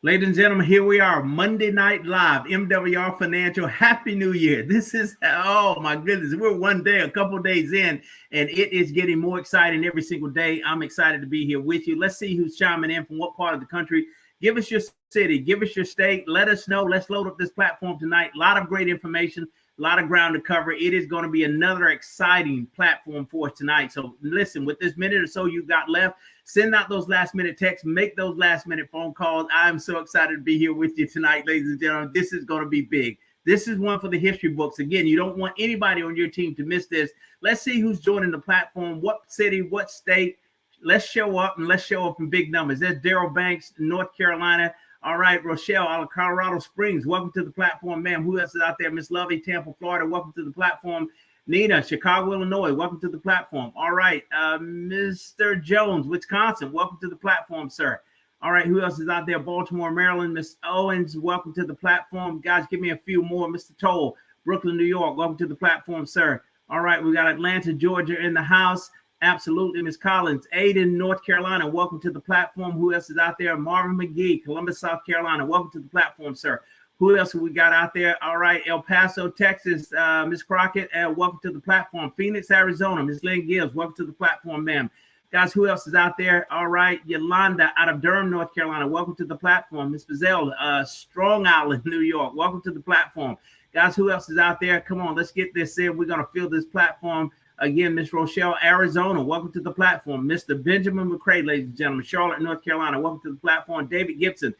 Ladies and gentlemen, here we are, Monday Night Live, MWR Financial. Happy New Year. This is, oh my goodness, we're a couple days in, and it is getting more exciting every single day. I'm excited to be here with you. Let's see who's chiming in from what part of the country. Give us your city, give us your state. Let us know. Let's load up this platform tonight. A lot of great information, a lot of ground to cover. It is going to be another exciting platform for us tonight. So listen, with this minute or so you got left, send out those last minute texts, make those last minute phone calls. I'm so excited to be here with you tonight, ladies and gentlemen. This is going to be big. This is one for the history books. Again, you don't want anybody on your team to miss this. Let's see who's joining the platform, what city, what state. Let's show up, and let's show up in big numbers. There's Daryl Banks, North Carolina. All right, Rochelle out of Colorado Springs. Welcome to the platform, ma'am. Who else is out there? Miss Lovey, Tampa, Florida. Welcome to the platform. Nina, Chicago, Illinois. Welcome to the platform. All right, Mr. Jones, Wisconsin. Welcome to the platform, sir. All right, who else is out there? Baltimore, Maryland. Miss Owens, welcome to the platform. Guys, give me a few more. Mr. Toll, Brooklyn, New York. Welcome to the platform, sir. All right, we got Atlanta, Georgia in the house. Absolutely, Ms. Collins. Aiden, North Carolina, welcome to the platform. Who else is out there? Marvin McGee, Columbus, South Carolina. Welcome to the platform, sir. Who else have we got out there? All right, El Paso, Texas, Ms. Crockett, welcome to the platform. Phoenix, Arizona, Ms. Lynn Gibbs, welcome to the platform, ma'am. Guys, who else is out there? All right, Yolanda out of Durham, North Carolina, welcome to the platform. Ms. Fazell, Strong Island, New York, welcome to the platform. Guys, who else is out there? Come on, let's get this in. We're going to fill this platform. Again, Miss Rochelle, Arizona, welcome to the platform. Mr. Benjamin McCray, ladies and gentlemen, Charlotte, North Carolina, welcome to the platform. David Gibson,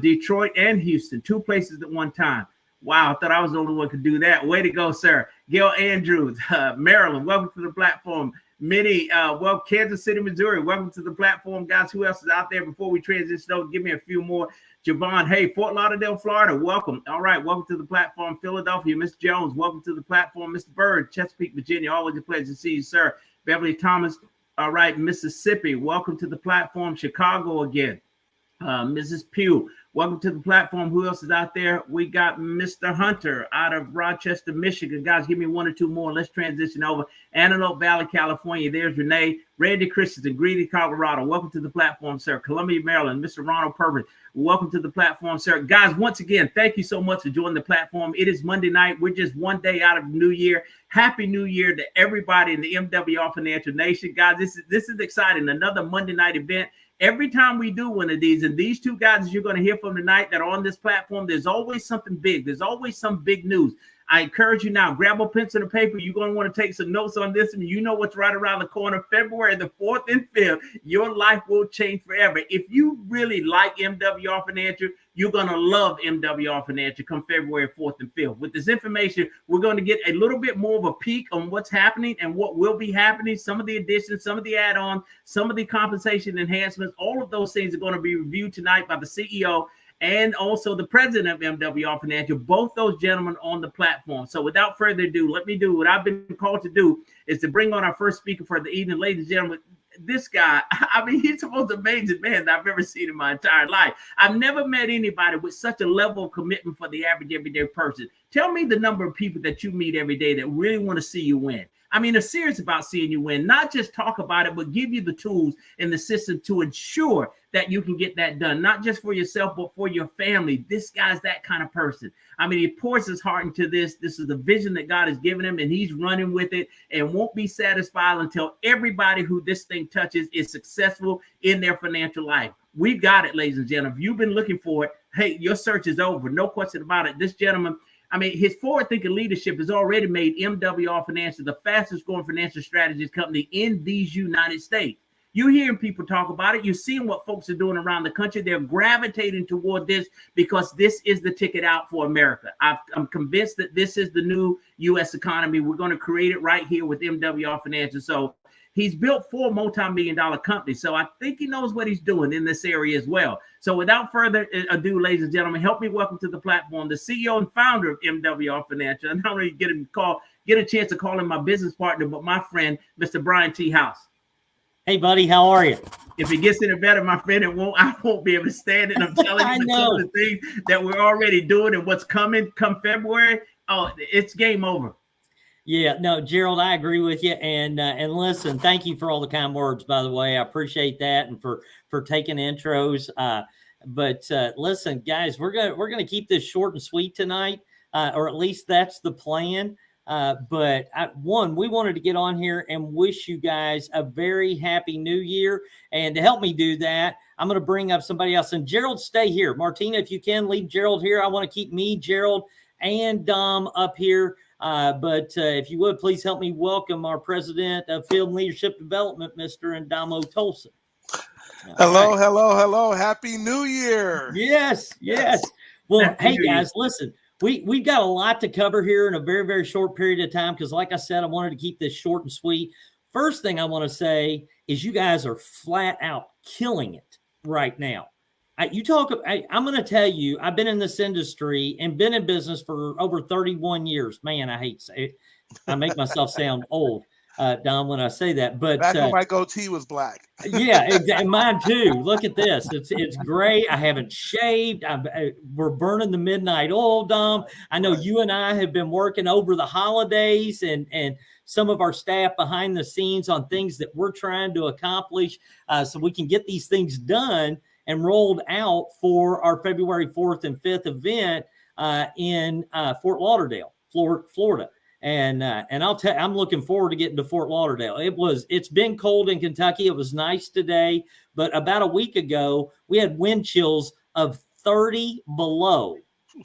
Detroit and Houston, two places at one time. Wow, I thought I was the only one who could do that. Way to go, sir. Gail Andrews, Maryland, welcome to the platform. Minnie, well, Kansas City, Missouri, welcome to the platform. Guys, who else is out there before we transition over? Give me a few more. Javon, hey, Fort Lauderdale, Florida, welcome. All right, welcome to the platform. Philadelphia, Miss Jones, welcome to the platform. Mr. Bird, Chesapeake, Virginia, always a pleasure to see you, sir. Beverly Thomas, all right, Mississippi, welcome to the platform. Chicago again. Mrs. Pugh, welcome to the platform. Who else is out there? We got Mr. Hunter out of Rochester, Michigan. Guys, give me one or two more. Let's transition over. Antelope Valley, California. There's Renee. Randy Christensen, Greeley, Colorado. Welcome to the platform, sir. Columbia, Maryland. Mr. Ronald Purvis, welcome to the platform, sir. Guys, once again, thank you so much for joining the platform. It is Monday night. We're just one day out of the new year. Happy New Year to everybody in the MWR Financial Nation. Guys, this is exciting. Another Monday night event. Every time we do one of these, and these two guys you're going to hear from tonight that are on this platform, there's always something big. There's always some big news. I encourage you now, grab a pencil and paper. You're going to want to take some notes on this, and you know what's right around the corner. February the 4th and 5th, your life will change forever. If you really like MWR Financial, you're going to love MWR Financial come February 4th and 5th. With this information, we're going to get a little bit more of a peek on what's happening and what will be happening, some of the additions, some of the add-ons, some of the compensation enhancements. All of those things are going to be reviewed tonight by the CEO and also the president of MWR Financial, both those gentlemen on the platform. So without further ado, let me do what I've been called to do, is to bring on our first speaker for the evening. Ladies and gentlemen, this guy, I mean, he's the most amazing man that I've ever seen in my entire life. I've never met anybody with such a level of commitment for the average everyday person. Tell me the number of people that you meet every day that really want to see you win. I mean, are serious about seeing you win, not just talk about it, but give you the tools and the system to ensure that you can get that done, not just for yourself, but for your family. This guy's that kind of person. I mean, he pours his heart into this. This is the vision that God has given him, and he's running with it and won't be satisfied until everybody who this thing touches is successful in their financial life. We've got it, ladies and gentlemen. If you've been looking for it, hey, your search is over. No question about it. This gentleman, I mean, his forward-thinking leadership has already made MWR Financial the fastest-growing financial strategies company in these United States. You're hearing people talk about it. You're seeing what folks are doing around the country. They're gravitating toward this because this is the ticket out for America. I'm convinced that this is the new U.S. economy. We're going to create it right here with MWR Financial. So he's built 4 multi-million-dollar companies. So I think he knows what he's doing in this area as well. So without further ado, ladies and gentlemen, help me welcome to the platform the CEO and founder of MWR Financial. And not only get a chance to call him my business partner, but my friend, Mr. Brian T. House. Hey, buddy, how are you? If it gets any better, my friend, I won't be able to stand it. I'm telling you, some of the things that we're already doing and what's coming come February, oh, it's game over. Yeah, no, Gerald, I agree with you. And listen, thank you for all the kind words, by the way. I appreciate that, and for taking intros. Listen, guys, we're gonna keep this short and sweet tonight, or at least that's the plan. We wanted to get on here and wish you guys a very happy new year. And to help me do that, I'm going to bring up somebody else. And Gerald, stay here. Martina, if you can, leave Gerald here. I want to keep me, Gerald, and Dom up here. If you would, please help me welcome our president of Field Leadership Development, Mr. Ndamo Tolson. Hello. Happy New Year. Yes. Well, hey, guys, listen. We've got a lot to cover here in a very, very short period of time because, like I said, I wanted to keep this short and sweet. First thing I want to say is you guys are flat out killing it right now. I'm going to tell you, I've been in this industry and been in business for over 31 years. Man, I hate to say it. I make myself sound old, Don, when I say that. But back when my goatee was black. Yeah, exactly. Mine too. Look at this. It's gray. I haven't shaved. We're burning the midnight oil, Dom. I know you and I have been working over the holidays and some of our staff behind the scenes on things that we're trying to accomplish so we can get these things done and rolled out for our February 4th and 5th event in Fort Lauderdale, Florida. And I'm looking forward to getting to Fort Lauderdale. It's been cold in Kentucky. It was nice today, but about a week ago, we had wind chills of 30 below.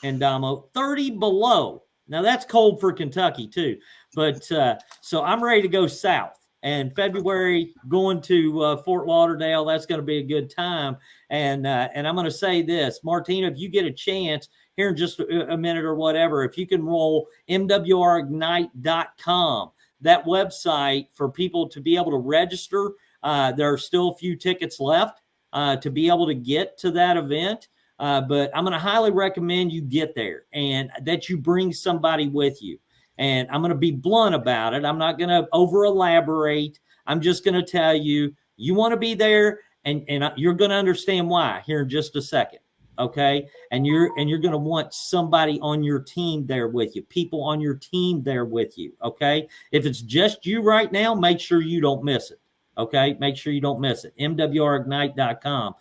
And Damo, 30 below. Now that's cold for Kentucky too. But so I'm ready to go south. And February going to Fort Lauderdale, that's going to be a good time. And I'm going to say this, Martina, if you get a chance here in just a minute or whatever, if you can roll MWRignite.com, that website for people to be able to register. There are still a few tickets left to be able to get to that event. But I'm going to highly recommend you get there and that you bring somebody with you. And I'm going to be blunt about it. I'm not going to over elaborate. I'm just going to tell you, you want to be there and you're going to understand why here in just a second. Okay. And you're going to want somebody on your team there with you, people on your team there with you. Okay. If it's just you right now, make sure you don't miss it. Okay. Make sure you don't miss it. MWRignite.com.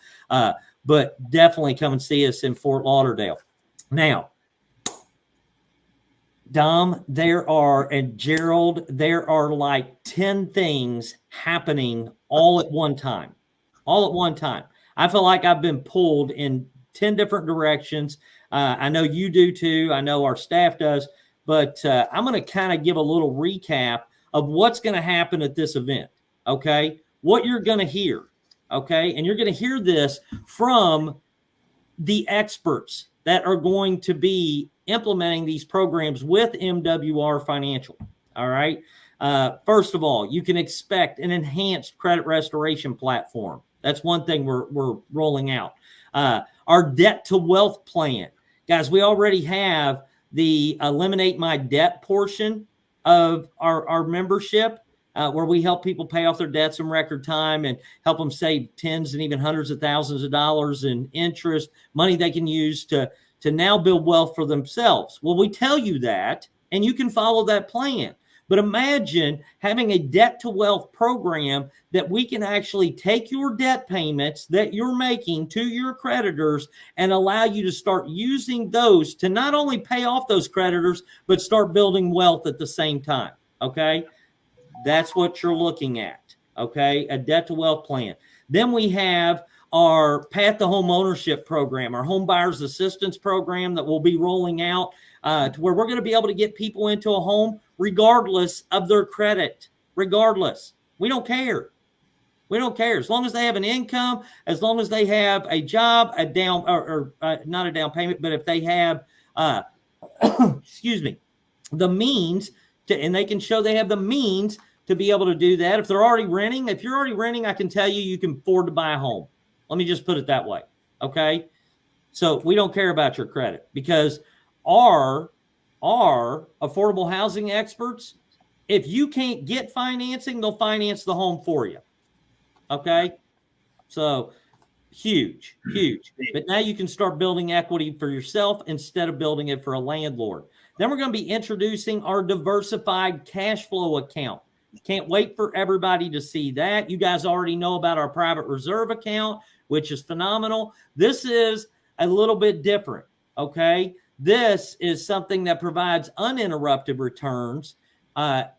But definitely come and see us in Fort Lauderdale. Now, Dom, and Gerald, there are like 10 things happening all at one time. I feel like I've been pulled in 10 different directions. I know you do too. I know our staff does. But I'm going to kind of give a little recap of what's going to happen at this event. Okay? What you're going to hear. Okay? And you're going to hear this from the experts that are going to be implementing these programs with MWR Financial. All right. First of all, you can expect an enhanced credit restoration platform. That's one thing we're rolling out. Our debt to wealth plan. Guys, we already have the Eliminate My Debt portion of our membership where we help people pay off their debts in record time and help them save tens and even hundreds of thousands of dollars in interest, money they can use to now build wealth for themselves. Well, we tell you that, and you can follow that plan. But imagine having a debt to wealth program that we can actually take your debt payments that you're making to your creditors and allow you to start using those to not only pay off those creditors, but start building wealth at the same time. Okay. That's what you're looking at. Okay. A debt to wealth plan. Then we have our Path to Home Ownership program, our Home Buyers Assistance program that we'll be rolling out to where we're going to be able to get people into a home regardless of their credit. Regardless. We don't care. We don't care. As long as they have an income, as long as they have a job, a down or not a down payment, but if they have, the means to, and they can show they have the means to be able to do that. If you're already renting, I can tell you can afford to buy a home. Let me just put it that way. Okay. So we don't care about your credit because our affordable housing experts, if you can't get financing, they'll finance the home for you. Okay. So huge. But now you can start building equity for yourself instead of building it for a landlord. Then we're going to be introducing our diversified cash flow account. Can't wait for everybody to see that. You guys already know about our private reserve account. which is phenomenal. This is a little bit different, okay? This is something that provides uninterrupted returns,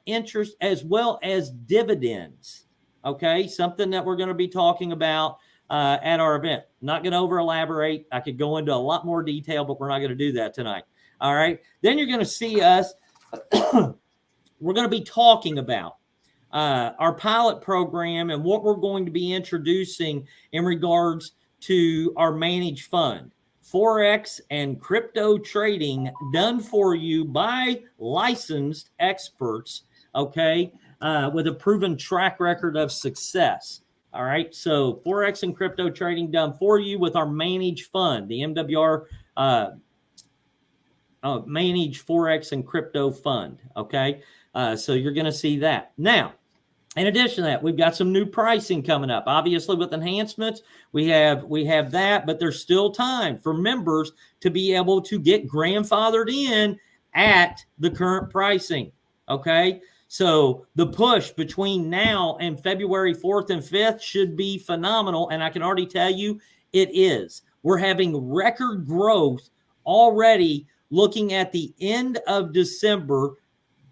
interest, as well as dividends, okay? Something that we're going to be talking about at our event. Not going to over elaborate. I could go into a lot more detail, but we're not going to do that tonight. All right. Then you're going to see us. We're going to be talking about our pilot program and what we're going to be introducing in regards to our managed fund. Forex and crypto trading done for you by licensed experts, okay, with a proven track record of success. All right, so Forex and crypto trading done for you with our managed fund, the MWR managed Forex and crypto fund, okay? So you're going to see that. Now, in addition to that, we've got some new pricing coming up. Obviously, with enhancements, we have that, but there's still time for members to be able to get grandfathered in at the current pricing, okay? So the push between now and February 4th and 5th should be phenomenal, and I can already tell you it is. We're having record growth already looking at the end of December.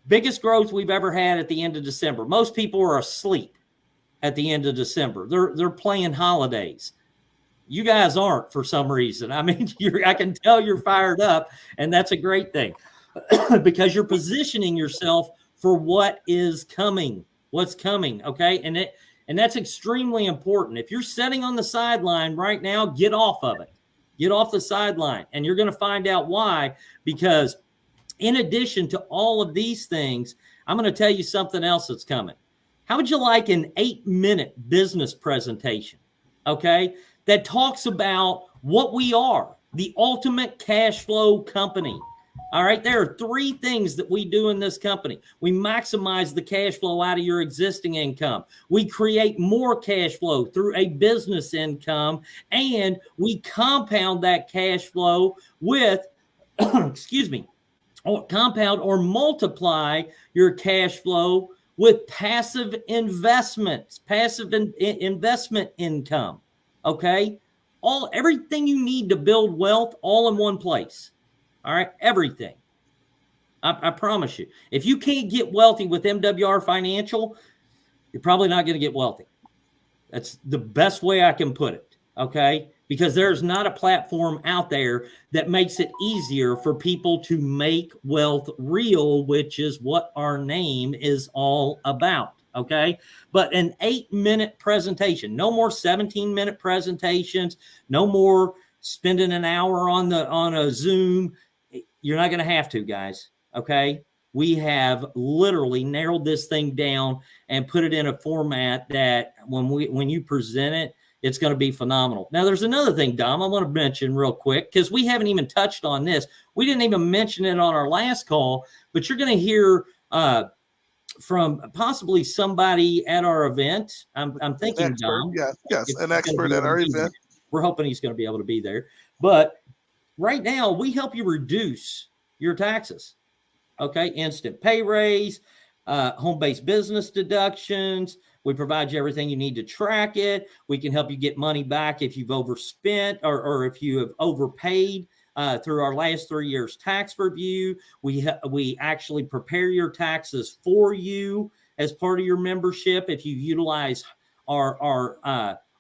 Biggest growth we've ever had at the end of December. Most people are asleep at the end of December. They're playing holidays. You guys aren't for some reason. I mean, I can tell you're fired up, and that's a great thing because you're positioning yourself for what is coming, what's coming, okay? And that's extremely important. If you're sitting on the sideline right now, get off of it. Get off the sideline, and you're going to find out why, because in addition to all of these things, I'm going to tell you something else that's coming. How would you like an 8-minute business presentation, okay, that talks about what we are, the ultimate cash flow company? All right, there are 3 things that we do in this company. We maximize the cash flow out of your existing income. We create more cash flow through a business income, and we compound that cash flow with, excuse me, or compound or multiply your cash flow with passive investments, investment income. Okay, everything you need to build wealth, all in one place. All right, everything. I promise you. If you can't get wealthy with MWR Financial, you're probably not going to get wealthy. That's the best way I can put it. Okay, because there's not a platform out there that makes it easier for people to make wealth real, which is what our name is all about. Okay, but an 8-minute presentation, no more 17-minute presentations, no more spending an hour on a Zoom. You're not going to have to, guys. Okay, we have literally narrowed this thing down and put it in a format that when you present it, it's going to be phenomenal. Now, there's another thing, Dom, I want to mention real quick, because we haven't even touched on this. We didn't even mention it on our last call, but you're going to hear from possibly somebody at our event. I'm thinking, Dom. Yes, an expert at our event. We're hoping he's going to be able to be there. But right now, we help you reduce your taxes. Okay, instant pay raise, home-based business deductions. We provide you everything you need to track it. We can help you get money back if you've overspent or if you have overpaid through our last 3 years tax review. We actually prepare your taxes for you as part of your membership if you utilize our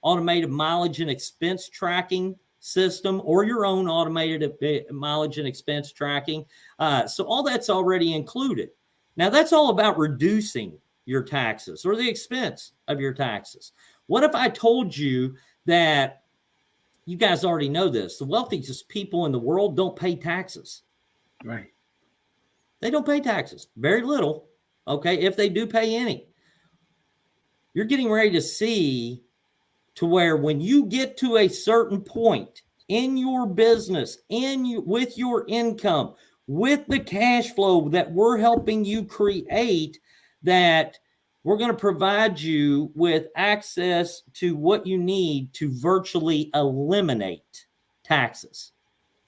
automated mileage and expense tracking system or your own automated mileage and expense tracking. So all that's already included. Now, that's all about reducing your taxes or the expense of your taxes. What if I told you that you guys already know this? The wealthiest people in the world don't pay taxes. Right. They don't pay taxes. Very little. Okay. If they do pay any, you're getting ready to see to where when you get to a certain point in your business, with your income, with the cash flow that we're helping you create, that we're going to provide you with access to what you need to virtually eliminate taxes.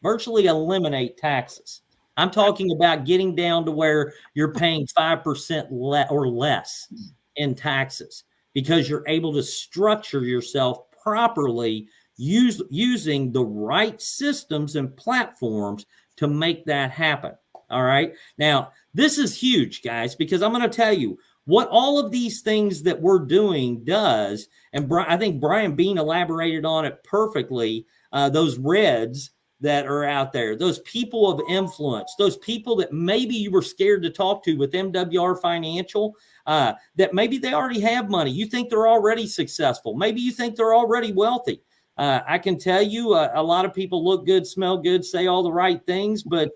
Virtually eliminate taxes. I'm talking about getting down to where you're paying 5% or less in taxes because you're able to structure yourself properly using the right systems and platforms to make that happen. All right. Now, this is huge, guys, because I'm going to tell you what all of these things that we're doing does. And I think Brian Bean elaborated on it perfectly. Those reds that are out there, those people of influence, those people that maybe you were scared to talk to with MWR Financial, that maybe they already have money. You think they're already successful. Maybe you think they're already wealthy. I can tell you a lot of people look good, smell good, say all the right things, but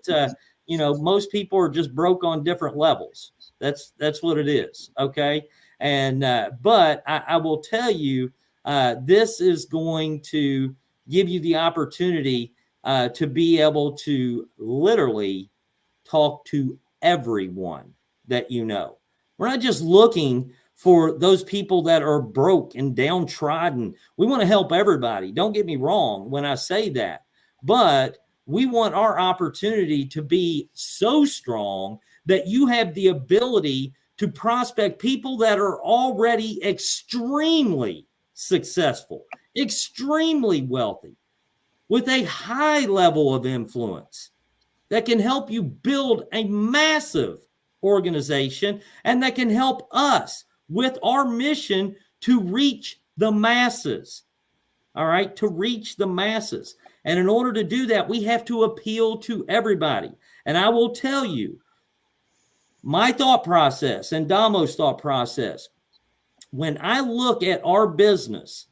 most people are just broke on different levels. That's what it is. Okay. And, but I will tell you, this is going to give you the opportunity to be able to literally talk to everyone that you know. We're not just looking for those people that are broke and downtrodden. We want to help everybody. Don't get me wrong when I say that, but we want our opportunity to be so strong that you have the ability to prospect people that are already extremely successful, extremely wealthy, with a high level of influence that can help you build a massive organization and that can help us with our mission to reach the masses. All right, to reach the masses. And in order to do that, we have to appeal to everybody. And I will tell you, my thought process and Damo's thought process, when I look at our business,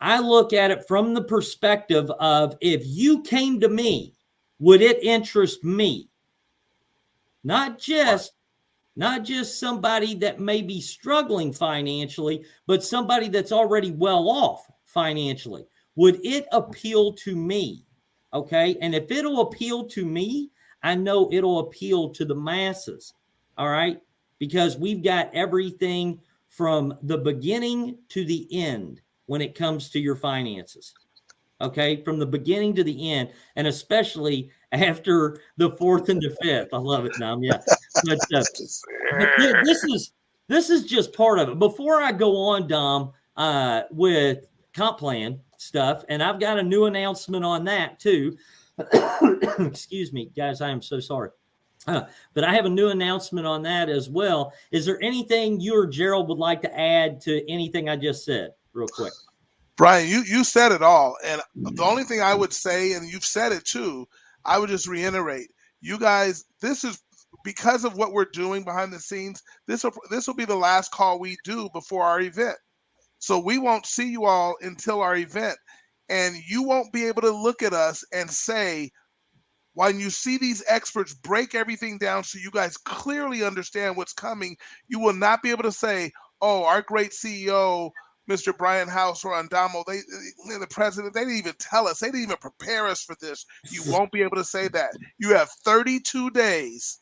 I look at it from the perspective of, if you came to me, would it interest me? Not just somebody that may be struggling financially, but somebody that's already well off financially. Would it appeal to me? Okay. And if it'll appeal to me, I know it'll appeal to the masses. All right. Because we've got everything from the beginning to the end when it comes to your finances. Okay. From the beginning to the end, and especially after the 4th and the 5th. I love it, Nam. Yeah. But this is just part of it. Before I go on, Dom, with comp plan stuff, and I've got a new announcement on that too. Excuse me, guys, I am so sorry. But I have a new announcement on that as well. Is there anything you or Gerald would like to add to anything I just said real quick? Brian, you said it all. And the only thing I would say, and you've said it too, I would just reiterate, you guys, this is because of what we're doing behind the scenes. This will be the last call we do before our event. So we won't see you all until our event, and you won't be able to look at us and say, when you see these experts break everything down so you guys clearly understand what's coming, you will not be able to say, oh, our great CEO, Mr. Brian House or Andamo, the president, they didn't even tell us. They didn't even prepare us for this. You won't be able to say that. You have 32 days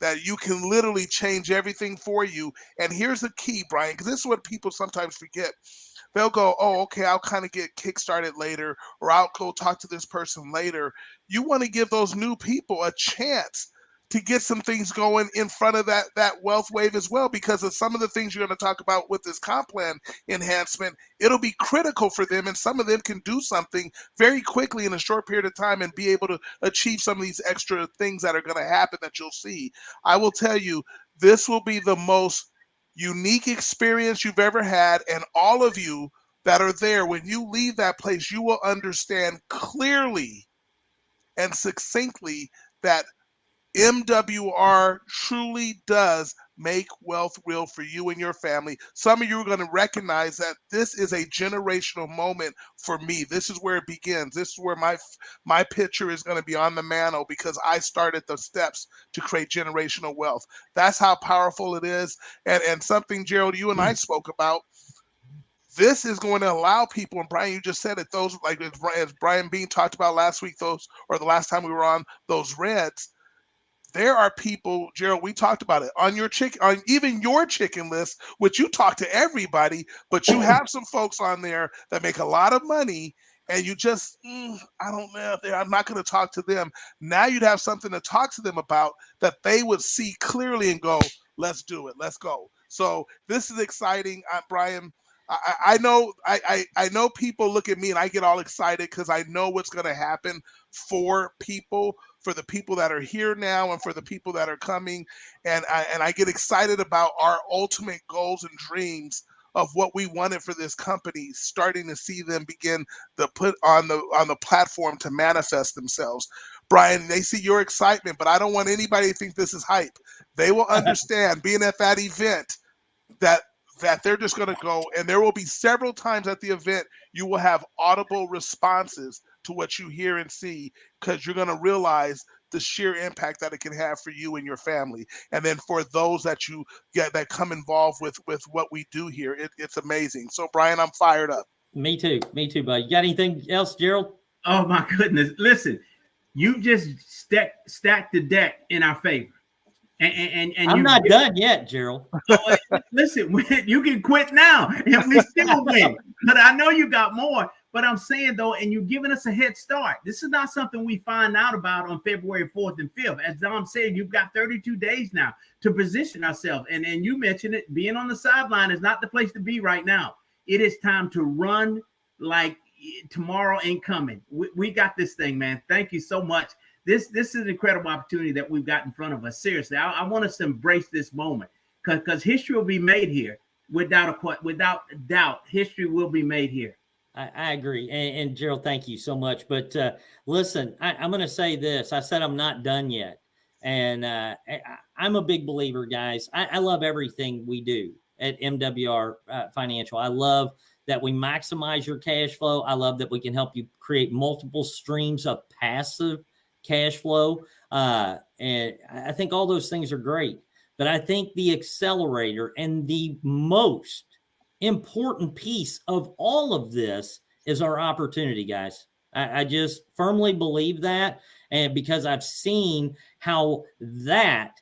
that you can literally change everything for you. And here's the key, Brian, because this is what people sometimes forget. They'll go, oh, okay, I'll kind of get kickstarted later, or I'll go talk to this person later. You want to give those new people a chance to get some things going in front of that wealth wave as well, because of some of the things you're going to talk about with this comp plan enhancement. It'll be critical for them, and some of them can do something very quickly in a short period of time and be able to achieve some of these extra things that are going to happen that you'll see. I will tell you, this will be the most unique experience you've ever had, and all of you that are there, when you leave that place, you will understand clearly and succinctly that MWR truly does make wealth real for you and your family. Some of you are going to recognize that this is a generational moment for me. This is where it begins. This is where my picture is going to be on the mantle, because I started the steps to create generational wealth. That's how powerful it is. And something, Gerald, you and I spoke about, this is going to allow people, and Brian, you just said it, those, like as Brian Bean talked about last week, those, or the last time we were on, those reds. There are people, Gerald, we talked about it, on even your chicken list, which you talk to everybody, but you have some folks on there that make a lot of money, and you just, I don't know, I'm not going to talk to them. Now you'd have something to talk to them about that they would see clearly and go, let's do it, let's go. So this is exciting, Brian. I know I know people look at me and I get all excited because I know what's going to happen for people, for the people that are here now and for the people that are coming, and I get excited about our ultimate goals and dreams of what we wanted for this company, starting to see them begin to put on the platform to manifest themselves. Brian, they see your excitement, but I don't want anybody to think this is hype. They will understand being at that event that they're just going to go, and there will be several times at the event you will have audible responses to what you hear and see, because you're going to realize the sheer impact that it can have for you and your family, and then for those that you get that come involved with what we do here. It's amazing. So Brian, I'm fired up. Me too, buddy. You got anything else, Gerald? Oh my goodness, listen, you just stacked the deck in our favor. And I'm not done yet, Gerald. Listen, you can quit now and we still win. But I know you got more. But I'm saying, though, and you're giving us a head start. This is not something we find out about on February 4th and 5th. As Dom said, you've got 32 days now to position ourselves. And you mentioned it, being on the sideline is not the place to be right now. It is time to run like tomorrow ain't coming. We got this thing, man. Thank you so much. This is an incredible opportunity that we've got in front of us. Seriously, I want us to embrace this moment because history will be made here without doubt. History will be made here. I agree. And Gerald, thank you so much. But listen, I'm going to say this. I said I'm not done yet. And I'm a big believer, guys. I love everything we do at MWR Financial. I love that we maximize your cash flow. I love that we can help you create multiple streams of passive cash flow. And I think all those things are great. But I think the accelerator and the most important piece of all of this is our opportunity, guys. I just firmly believe that. And because I've seen how that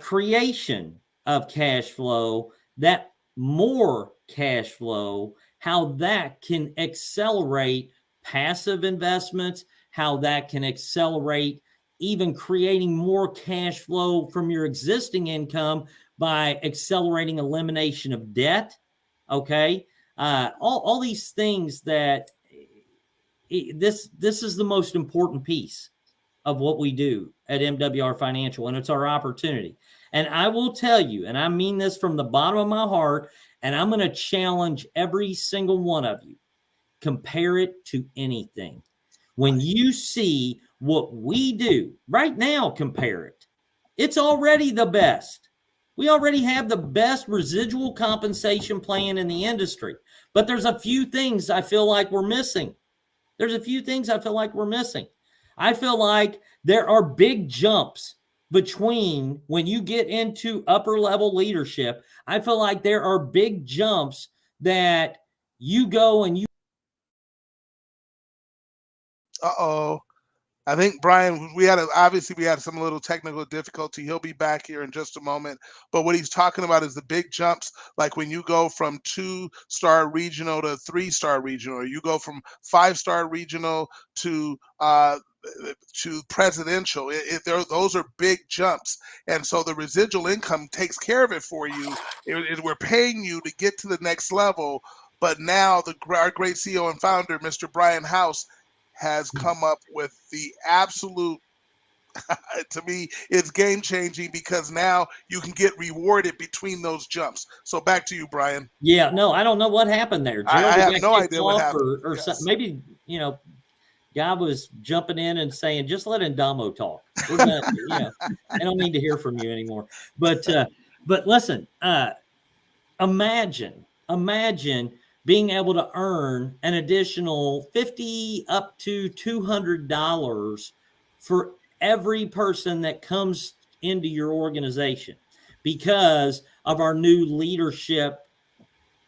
creation of cash flow, that more cash flow, how that can accelerate passive investments, how that can accelerate even creating more cash flow from your existing income by accelerating elimination of debt. Okay. All these things that this is the most important piece of what we do at MWR Financial, and it's our opportunity. And I will tell you, and I mean this from the bottom of my heart, and I'm going to challenge every single one of you, compare it to anything. When you see what we do right now, compare it. It's already the best. We already have the best residual compensation plan in the industry, but there's a few things I feel like we're missing. I feel like there are big jumps between when you get into upper level leadership. I feel like there are big jumps that you go and you. I think Brian, we had some little technical difficulty. He'll be back here in just a moment. But what he's talking about is the big jumps, like when you go from 2-star regional to 3-star regional, or you go from 5-star regional to presidential. Those are big jumps, and so the residual income takes care of it for you. We're paying you to get to the next level, but now our great CEO and founder, Mr. Brian House, has come up with the absolute, to me, it's game-changing, because now you can get rewarded between those jumps. So back to you, Brian. Yeah, no, I don't know what happened there. Gerald, I have no idea what happened. Or yes. Maybe, guy was jumping in and saying, just let Indamo talk. We're gonna, I don't need to hear from you anymore. But listen, imagine being able to earn an additional $50 up to $200 for every person that comes into your organization because of our new leadership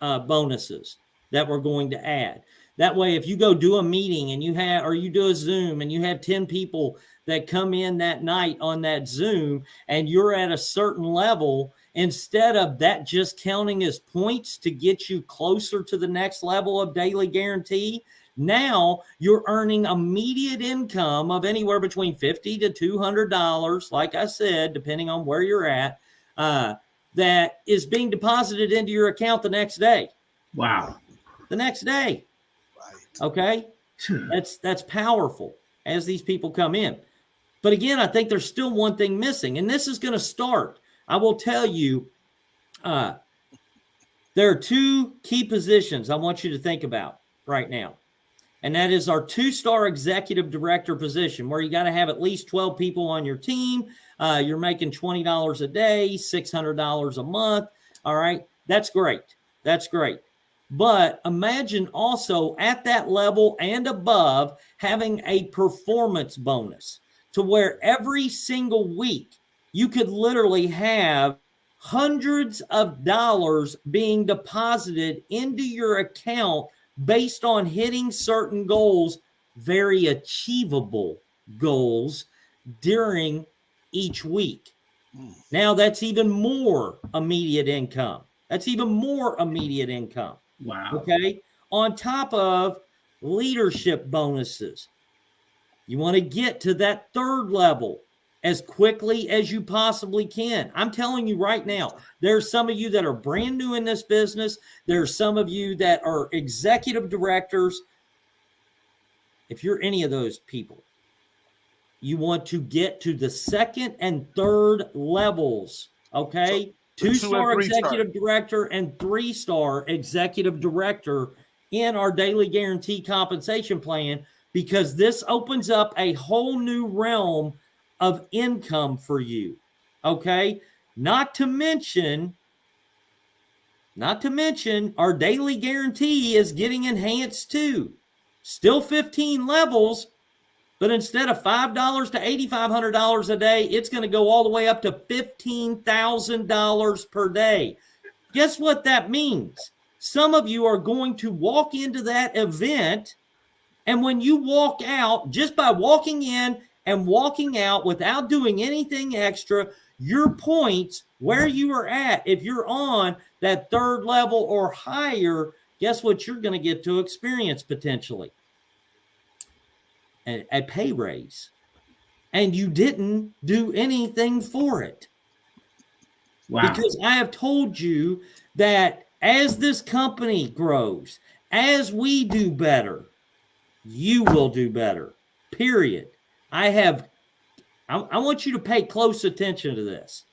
bonuses that we're going to add. That way, if you go do a meeting and you do a Zoom and you have 10 people that come in that night on that Zoom and you're at a certain level, instead of that just counting as points to get you closer to the next level of daily guarantee, now you're earning immediate income of anywhere between $50 to $200, like I said, depending on where you're at, that is being deposited into your account the next day. Wow. the next day. Right. Okay. That's powerful as these people come in. But again, I think there's still one thing missing, and this is going to start. I will tell you, there are two key positions I want you to think about right now. And that is our 2-star executive director position, where you got to have at least 12 people on your team. You're making $20 a day, $600 a month. All right. That's great. That's great. But imagine also at that level and above having a performance bonus to where every single week you could literally have hundreds of dollars being deposited into your account based on hitting certain goals, very achievable goals during each week. Now that's even more immediate income. That's even more immediate income. Wow. Okay. On top of leadership bonuses, you want to get to that third level as quickly as you possibly can. I'm telling you right now, there's some of you that are brand new in this business. There's some of you that are executive directors. If you're any of those people, you want to get to the second and third levels, okay? So 2-star executive director and 3-star executive director in our daily guarantee compensation plan, because this opens up a whole new realm of income for you, okay? Not to mention, our daily guarantee is getting enhanced too. Still 15 levels, but instead of $5 to $8,500 a day, it's going to go all the way up to $15,000 per day. Guess what that means? Some of you are going to walk into that event, and when you walk out, just by walking in and walking out without doing anything extra, your points where you are at, if you're on that third level or higher, guess what you're going to get to experience potentially? A pay raise. And you didn't do anything for it. Wow. Because I have told you that as this company grows, as we do better, you will do better. Period. I want you to pay close attention to this.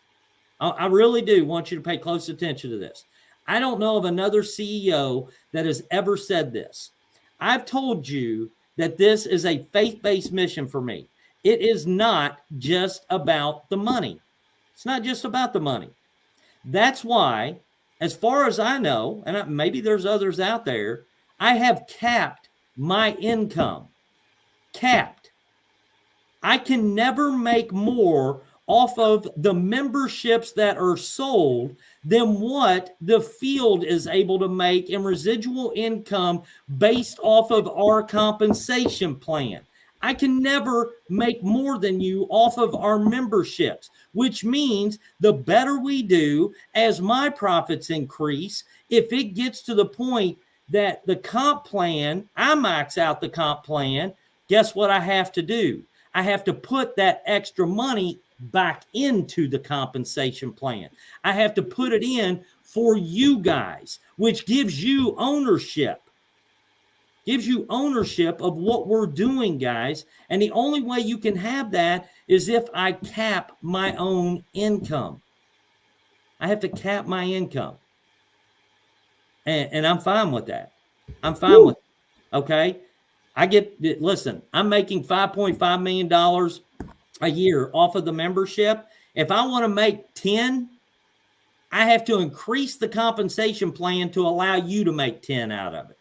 I really do want you to pay close attention to this. I don't know of another CEO that has ever said this. I've told you that this is a faith-based mission for me. It is not just about the money. It's not just about the money. That's why, as far as I know, and maybe there's others out there, I have capped my income. Capped. I can never make more off of the memberships that are sold than what the field is able to make in residual income based off of our compensation plan. I can never make more than you off of our memberships, which means the better we do as my profits increase, if it gets to the point that the comp plan, I max out the comp plan, guess what I have to do? I have to put that extra money back into the compensation plan. I have to put it in for you guys, which gives you ownership. Gives you ownership of what we're doing, guys. And the only way you can have that is if I cap my own income. I have to cap my income. And I'm fine with that. I'm fine with it. Okay. Listen, I'm making $5.5 million a year off of the membership. If I want to make 10, I have to increase the compensation plan to allow you to make 10 out of it.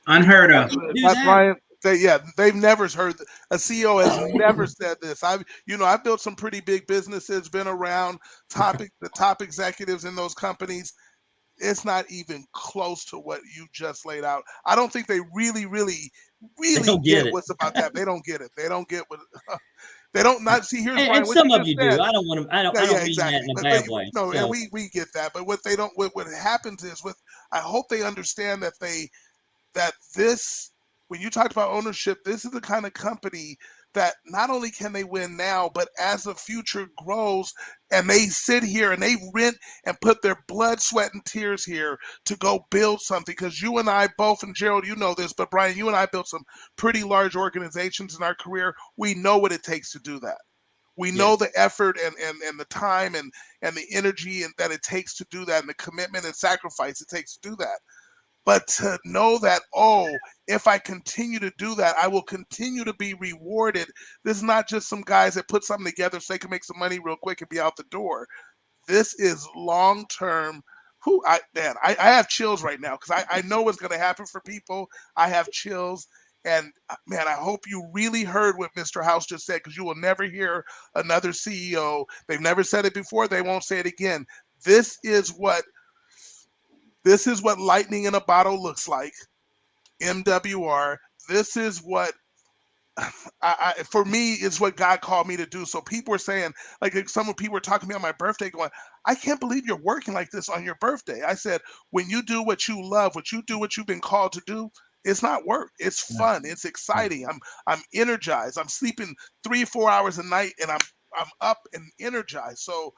Unheard of. That's Ryan. They've never heard. A CEO has never said this. I've built some pretty big businesses, been around the top executives in those companies. It's not even close to what you just laid out. I don't think they really get what's about that. They don't get it. They don't get what. They don't not see. Here's why. And some of you do. I don't want to. I don't mean that in a bad way. No, and we get that. But what they don't. What happens is I hope they understand that this. When you talked about ownership, this is the kind of company that not only can they win now, but as the future grows and they sit here and they rent and put their blood, sweat, and tears here to go build something. Because you and I both, and Gerald, you know this, but Brian, you and I built some pretty large organizations in our career. We know what it takes to do that. We know the effort and the time and the energy and that it takes to do that, and the commitment and sacrifice it takes to do that. But to know that, oh, if I continue to do that, I will continue to be rewarded. This is not just some guys that put something together so they can make some money real quick and be out the door. This is long-term. I have chills right now because I know what's going to happen for people. I have chills. And man, I hope you really heard what Mr. House just said, because you will never hear another CEO. They've never said it before. They won't say it again. This is what lightning in a bottle looks like. MWR. This is what for me is what God called me to do. So people were saying, like some people were talking to me on my birthday going, I can't believe you're working like this on your birthday. I said, when you do what you love, what you've been called to do, it's not work. It's fun. It's exciting. I'm energized. I'm sleeping 3 or 4 hours a night, and I'm up and energized. So,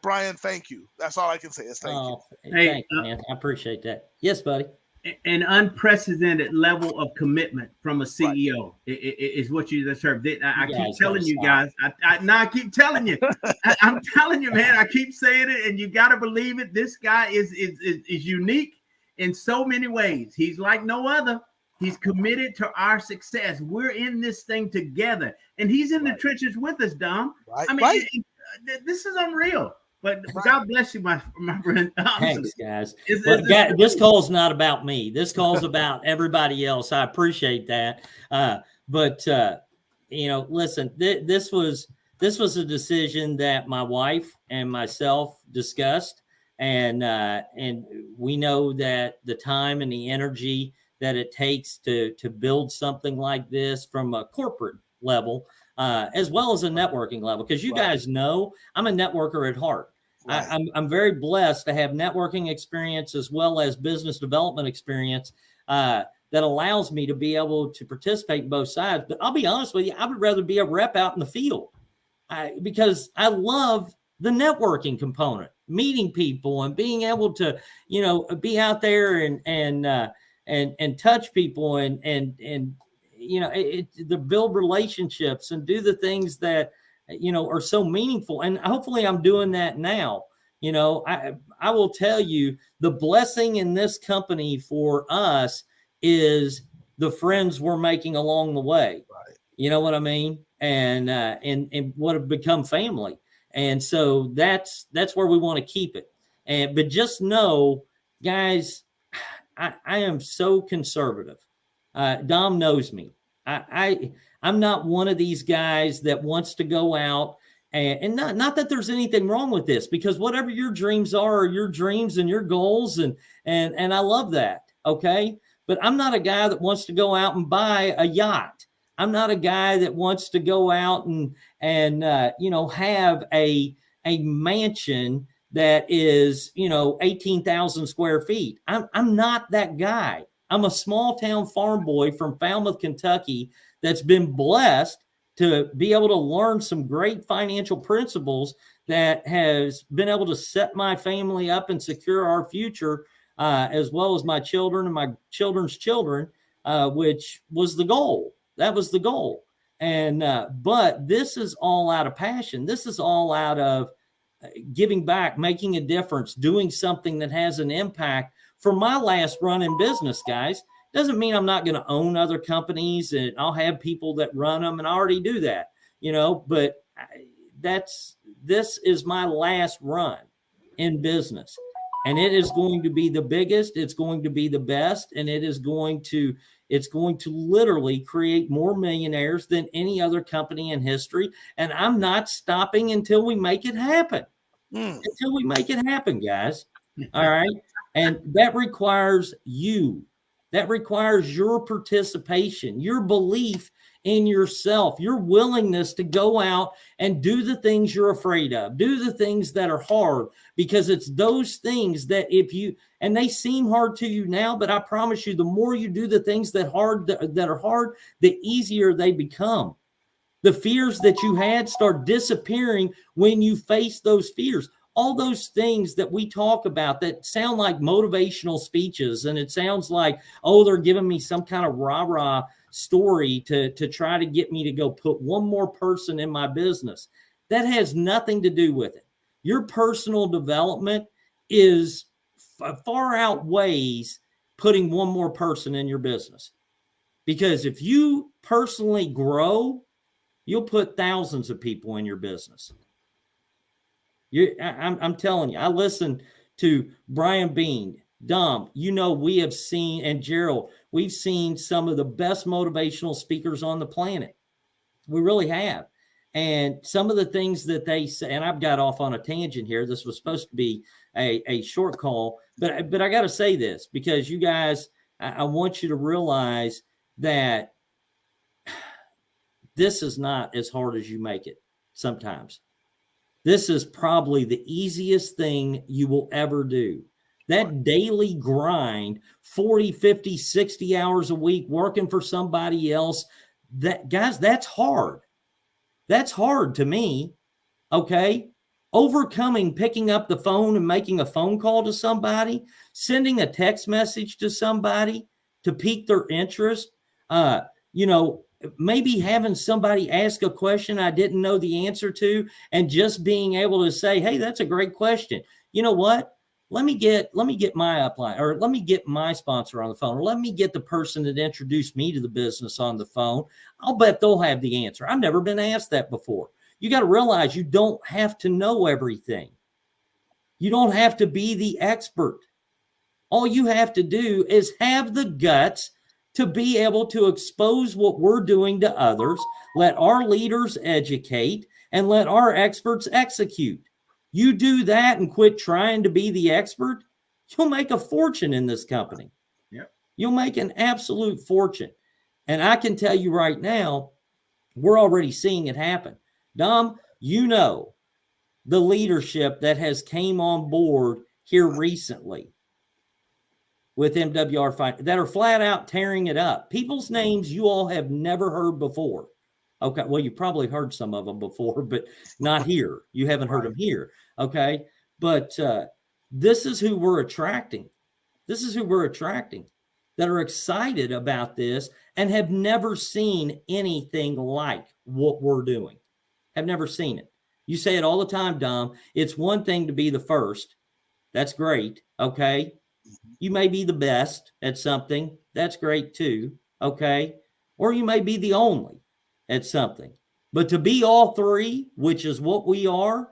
Brian, thank you. That's all I can say is thank you. Hey, thanks, man. I appreciate that. Yes, buddy. An unprecedented level of commitment from a CEO is what you deserve. I keep telling you guys. I keep telling you. I'm telling you, man. I keep saying it, and you got to believe it. This guy is unique in so many ways. He's like no other. He's committed to our success. We're in this thing together, and he's in the trenches with us, Dom. I mean, this is unreal. But God bless you, my friend. Thanks, guys. This call is not about me. This call is about everybody else. I appreciate that. But listen, this was a decision that my wife and myself discussed, and we know that the time and the energy that it takes to build something like this from a corporate level, as well as a networking level, because you guys know I'm a networker at heart. Right. I'm very blessed to have networking experience as well as business development experience that allows me to be able to participate in both sides. But I'll be honest with you, I would rather be a rep out in the field because I love the networking component, meeting people and being able to, be out there and touch people and to build relationships and do the things that are so meaningful. And hopefully I'm doing that now. I will tell you, the blessing in this company for us is the friends we're making along the way. Right. You know what I mean? And what have become family. And so that's where we want to keep it. But just know, guys, I am so conservative. Dom knows me. I'm not one of these guys that wants to go out and not that there's anything wrong with this, because whatever your dreams are your dreams and your goals, and I love that. Okay. But I'm not a guy that wants to go out and buy a yacht. I'm not a guy that wants to go out and have a mansion that is, 18,000 square feet. I'm not that guy. I'm a small town farm boy from Falmouth, Kentucky, that's been blessed to be able to learn some great financial principles that has been able to set my family up and secure our future, as well as my children and my children's children, which was the goal. That was the goal. And but this is all out of passion. This is all out of giving back, making a difference, doing something that has an impact. For my last run in business, guys, doesn't mean I'm not going to own other companies and I'll have people that run them, and I already do that, but this is my last run in business, and it is going to be the biggest, it's going to be the best, and it's going to literally create more millionaires than any other company in history. And I'm not stopping until we make it happen. Until we make it happen, guys. All right. And that requires you. That requires your participation, your belief in yourself, your willingness to go out and do the things you're afraid of, do the things that are hard, because it's those things that and they seem hard to you now, but I promise you, the more you do the things that are hard, the easier they become. The fears that you had start disappearing when you face those fears. All those things that we talk about that sound like motivational speeches, and it sounds like, oh, they're giving me some kind of rah-rah story to try to get me to go put one more person in my business. That has nothing to do with it. Your personal development is far outweighs putting one more person in your business. Because if you personally grow, you'll put thousands of people in your business. I'm telling you, I listen to Brian Bean, Dom, we have seen, and Gerald, we've seen some of the best motivational speakers on the planet. We really have. And some of the things that they say, and I've got off on a tangent here. This was supposed to be a short call, but I got to say this because you guys, I want you to realize that this is not as hard as you make it sometimes. This is probably the easiest thing you will ever do. That daily grind, 40, 50, 60 hours a week, working for somebody else, guys, that's hard. That's hard to me, okay? Overcoming picking up the phone and making a phone call to somebody, sending a text message to somebody to pique their interest, maybe having somebody ask a question I didn't know the answer to, and just being able to say, hey, that's a great question. You know what? Let me get my upline, or let me get my sponsor on the phone, or let me get the person that introduced me to the business on the phone. I'll bet they'll have the answer. I've never been asked that before. You got to realize you don't have to know everything. You don't have to be the expert. All you have to do is have the guts to be able to expose what we're doing to others, let our leaders educate, and let our experts execute. You do that and quit trying to be the expert, you'll make a fortune in this company. Yep. You'll make an absolute fortune. And I can tell you right now, we're already seeing it happen. Dom, the leadership that has came on board here recently with MWR that are flat out tearing it up. People's names you all have never heard before. Okay, well, you probably heard some of them before, but not here. You haven't heard them here. Okay, but this is who we're attracting. This is who we're attracting that are excited about this and have never seen anything like what we're doing. Have never seen it. You say it all the time, Dom. It's one thing to be the first. That's great. Okay. You may be the best at something. That's great too. Okay. Or you may be the only at something. But to be all three, which is what we are,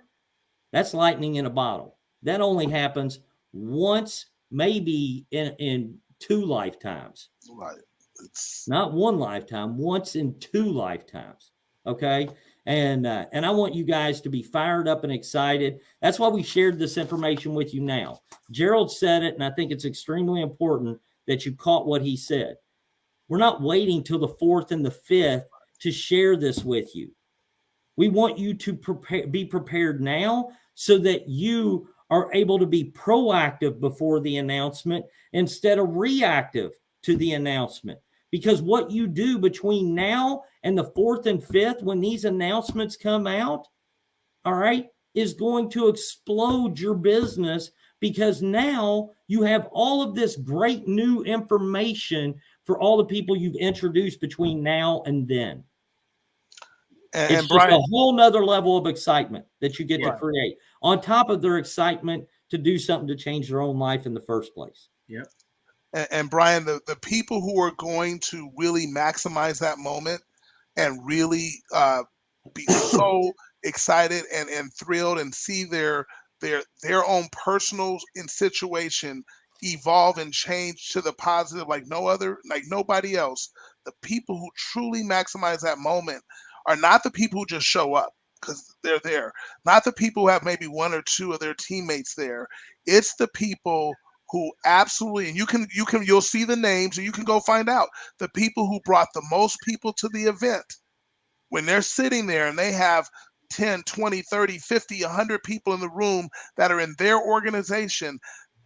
that's lightning in a bottle. That only happens once, maybe in 2 lifetimes. Right. Not 1 lifetime, once in 2 lifetimes. Okay. And I want you guys to be fired up and excited. That's why we shared this information with you now. Gerald said it, and I think it's extremely important that you caught what he said. We're not waiting till the 4th and the 5th to share this with you. We want you to be prepared now so that you are able to be proactive before the announcement instead of reactive to the announcement. Because what you do between now and the 4th and 5th, when these announcements come out, all right, is going to explode your business, because now you have all of this great new information for all the people you've introduced between now and then. It's Brian, just a whole nother level of excitement that you get to create on top of their excitement to do something to change their own life in the first place. Yep. And Brian, the people who are going to really maximize that moment and really be so excited and thrilled and see their own personal situation evolve and change to the positive like nobody else. The people who truly maximize that moment are not the people who just show up because they're there. Not the people who have maybe 1 or 2 of their teammates there. It's the people who absolutely, and you'll see the names and you can go find out the people who brought the most people to the event. When they're sitting there and they have 10, 20, 30, 50, 100 people in the room that are in their organization,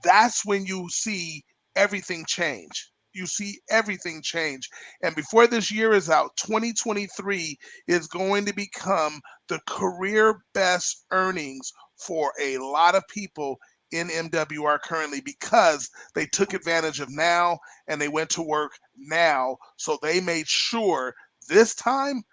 that's when you see everything change. you see everything change. And before this year is out, 2023 is going to become the career best earnings for a lot of people in MWR currently, because they took advantage of now and they went to work now. So they made sure this time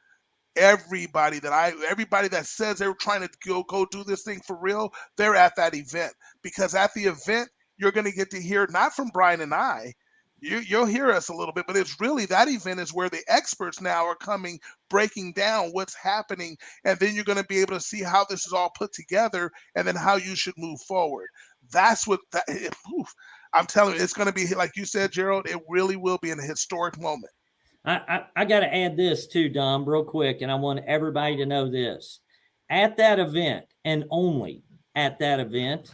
everybody that says they're trying to go do this thing for real, they're at that event. Because at the event, you're going to get to hear not from Brian and I. You'll hear us a little bit, but it's really that event is where the experts now are coming, breaking down what's happening, and then you're going to be able to see how this is all put together and then how you should move forward. That's what I'm telling you, it's going to be, like you said, Gerald, it really will be a historic moment. I got to add this too, Dom, real quick, and I want everybody to know this. At that event, and only at that event,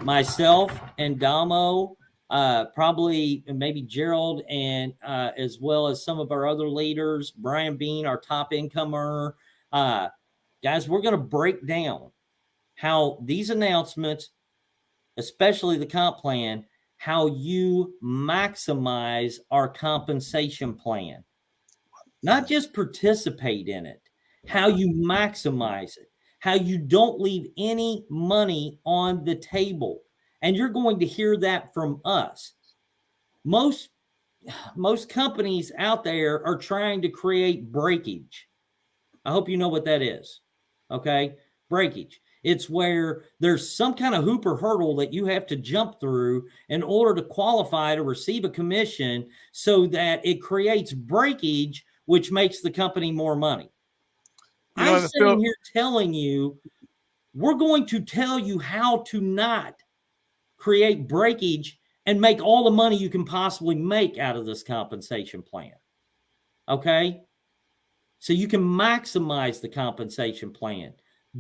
myself and Damo, probably maybe Gerald, and as well as some of our other leaders, Brian Bean, our top income earner, guys, we're going to break down how these announcements, especially the comp plan, how you maximize our compensation plan. Not just participate in it, how you maximize it, how you don't leave any money on the table. And you're going to hear that from us. Most companies out there are trying to create breakage. I hope you know what that is. Okay? Breakage. It's where there's some kind of hoop or hurdle that you have to jump through in order to qualify to receive a commission, so that it creates breakage, which makes the company more money. I'm sitting here telling you, we're going to tell you how to not create breakage and make all the money you can possibly make out of this compensation plan. Okay? So you can maximize the compensation plan.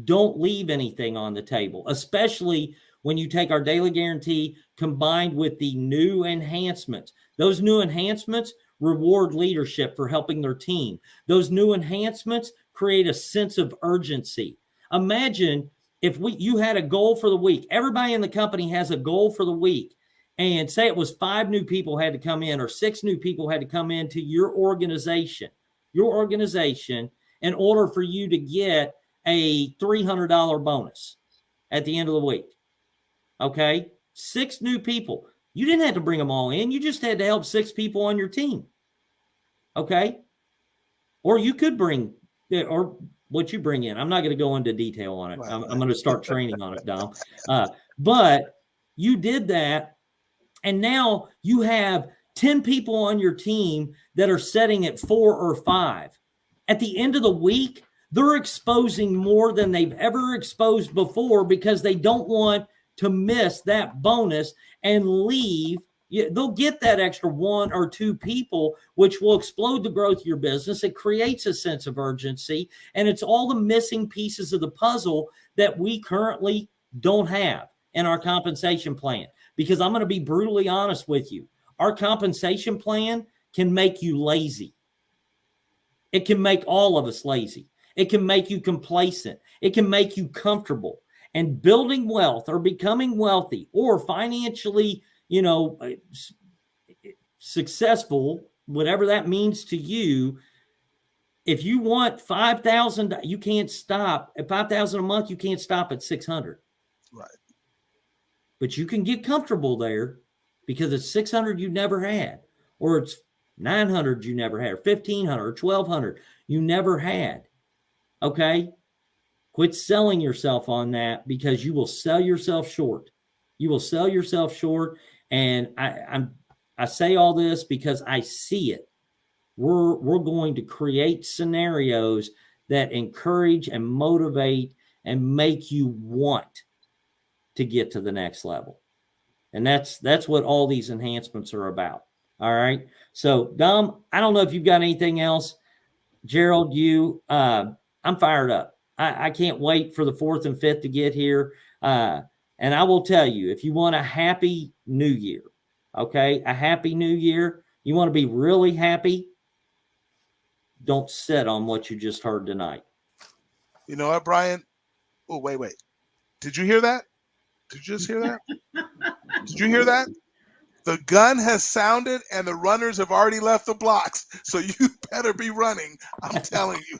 Don't leave anything on the table, especially when you take our daily guarantee combined with the new enhancements. Those new enhancements reward leadership for helping their team. Those new enhancements create a sense of urgency. Imagine if you had a goal for the week. Everybody in the company has a goal for the week. And say it was 5 new people had to come in, or 6 new people had to come into your organization in order for you to get a $300 bonus at the end of the week. Okay? 6 new people. You didn't have to bring them all in. You just had to help 6 people on your team. Okay? Or you could bring, or what you bring in. I'm not going to go into detail on it. I'm going to start training on it, Dom. But you did that, and now you have 10 people on your team that are setting at 4 or 5. At the end of the week, they're exposing more than they've ever exposed before, because they don't want to miss that bonus and leave. They'll get that extra 1 or 2 people, which will explode the growth of your business. It creates a sense of urgency, and it's all the missing pieces of the puzzle that we currently don't have in our compensation plan. Because I'm going to be brutally honest with you, our compensation plan can make you lazy. It can make all of us lazy. It can make you complacent. It can make you comfortable. And building wealth, or becoming wealthy, or financially, successful, whatever that means to you, if you want $5,000, you can't stop at $5,000 a month. You can't stop at $600. Right. But you can get comfortable there, because it's $600 you never had, or it's $900 you never had, or $1,500 or $1,200 you never had. Okay? Quit selling yourself on that, because you will sell yourself short. You will sell yourself short. And I say all this because I see it. We're going to create scenarios that encourage and motivate and make you want to get to the next level. And that's what all these enhancements are about. All right. So Dom, I don't know if you've got anything else. Gerald, I'm fired up. I can't wait for the 4th and 5th to get here. And I will tell you, if you want a happy new year, okay, a happy new year, you want to be really happy, don't sit on what you just heard tonight. You know what, Brian? Oh, wait. Did you hear that? Did you just hear that? Did you hear that? The gun has sounded and the runners have already left the blocks. So you better be running. I'm telling you.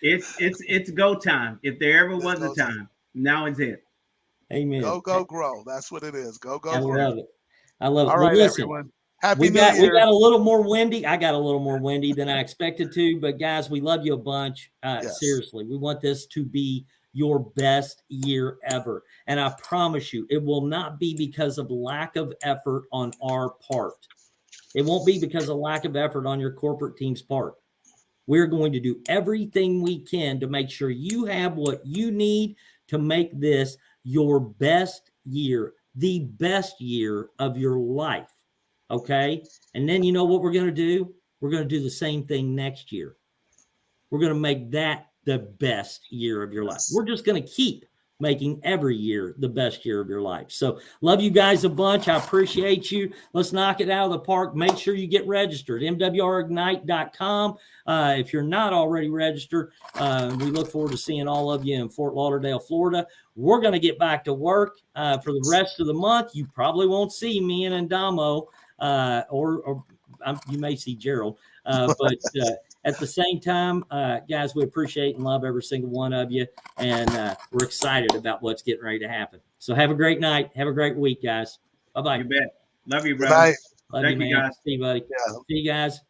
It's go time. If there ever was a time, now is it. Amen. Go grow. That's what it is. Go I grow. love it. I love it. All Well, right, listen, everyone. Happy we New got Year. a little more windy. I got a little more windy than I expected to, but guys, we love you a bunch. Yes. Seriously, we want this to be your best year ever. And I promise you, it will not be because of lack of effort on our part. It won't be because of lack of effort on your corporate team's part. We're going to do everything we can to make sure you have what you need to make this your best year, the best year of your life. Okay. And then you know what we're going to do? We're going to do the same thing next year. We're going to make that the best year of your life. We're just going to keep making every year the best year of your life. So love you guys a bunch. I appreciate you. Let's knock it out of the park. Make sure you get registered. MWRignite.com. If you're not already registered, we look forward to seeing all of you in Fort Lauderdale, Florida. We're going to get back to work for the rest of the month. You probably won't see me and Ndamo, or you may see Gerald, but at the same time, guys, we appreciate and love every single one of you, and we're excited about what's getting ready to happen. So have a great night. Have a great week, guys. Bye-bye. You bet. Love you, Good brother. night. Love Thank you, you, man. guys. See you, buddy. Yeah. See you guys.